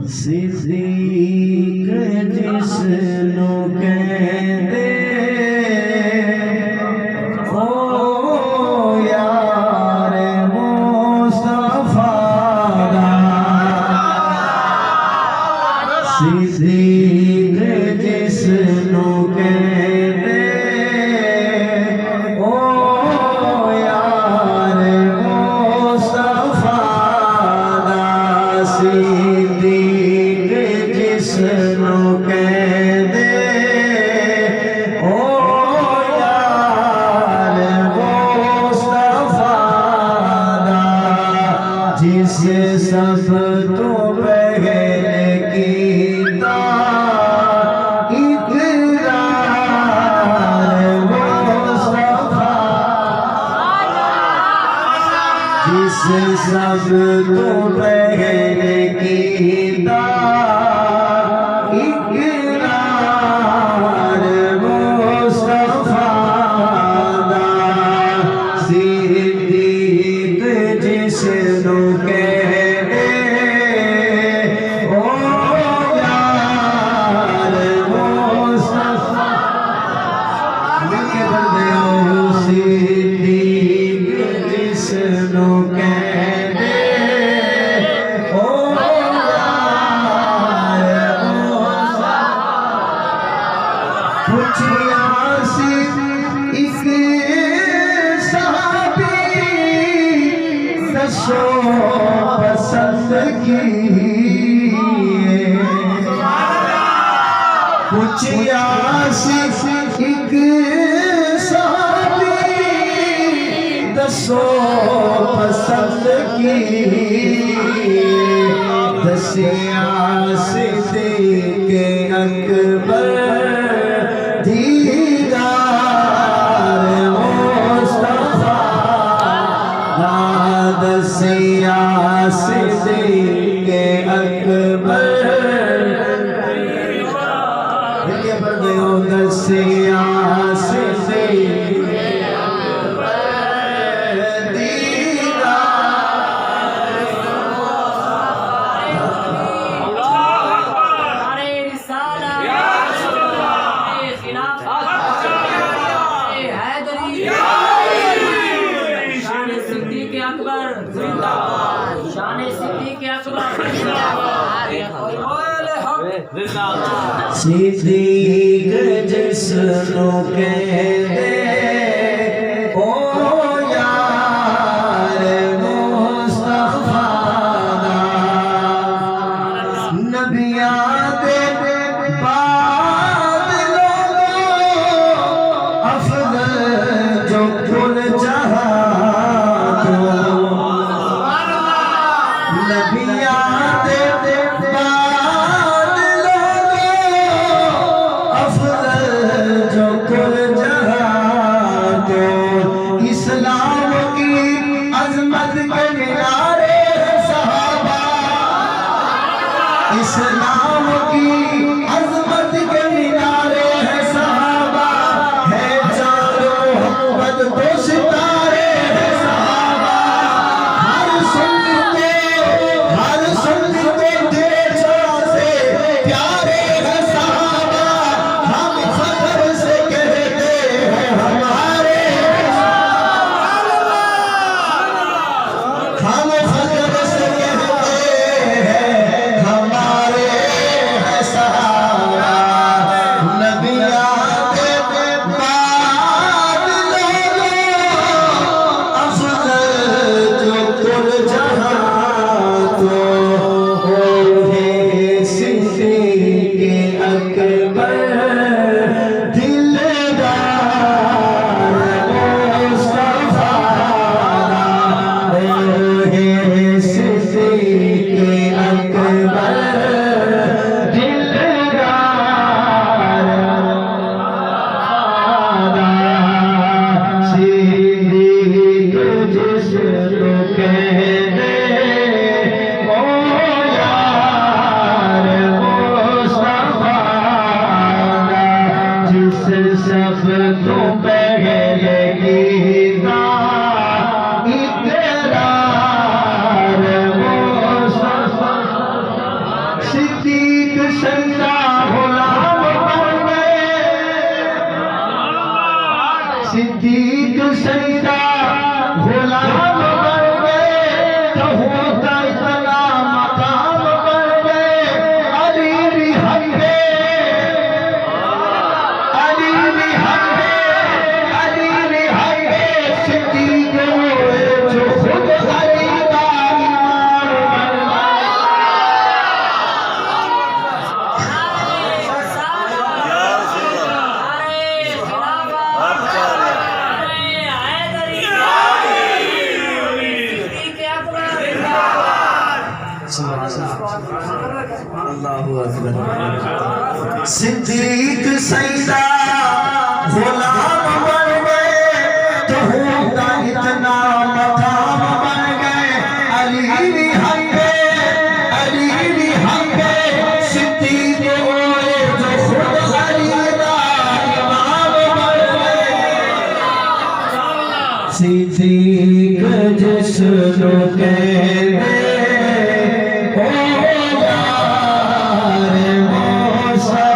सिद्दीक जिसनों कहते हो यार मुस्तफा दा, सिद्दीक जिसनों कहते हो यार मुस्तफा दा, सिद्दीक जिसनों कहते हो यार मुस्तफा दा, जिस सब तो पहले कीता इकरार मुस्तफा, जिस सब तो पहले कीता इकरार मुस्तफा दा, सिद्दीक जिसनों कहते हो यार मुस्तफा, मिलके बोलते हो सिद्दीक जिसनों कहते हो यार मुस्तफा, पूछिया सी इस सहाबी दसो पसंद की, पूछिया सी एक सहाबी दसो पसंद की, दसिया सिद्दीक अकबर दीदार मुस्तफा दा, दसिया सिद्दीक अकबर दसिया सिद्दीक सिद्दीक जिसनों कहते हो यार मुस्तफा दा, नबियां दे बाद लोगों अफजल जो कुल जहां तो, नबियां दे इस्लाम की अजमत के मीनारे सहाबा, इस्लाम की अजमत के मीनारे है सहाबा, है चारों मोहब्बत दो सितारे है सहाबा, हर सुन्नते दिल से प्यारे है सहाबा, हम फख्र से कहते हैं हमारे, हम फख्र से कहते हैं हमारे है सहाबा। सिद्दीक सैयदा गुलाम बन गए, सिद्दीक सैयदा गुलाम बन गए, तो होता इतना मकाम बन गए। अली भी हम गए, अली भी हम गए, अली भी हम गए, सिद्दीक हुए जो खुद अली का इमाम बन गए। सिद्दीक सैयदा गुलाम बन गए, तो होता इतना मकाम बन गए। अली भी हम गए, अली भी हम गए, सिद्दीक हुए जो खुद अली का इमाम बन गए। सिद्दीक जिसको कहते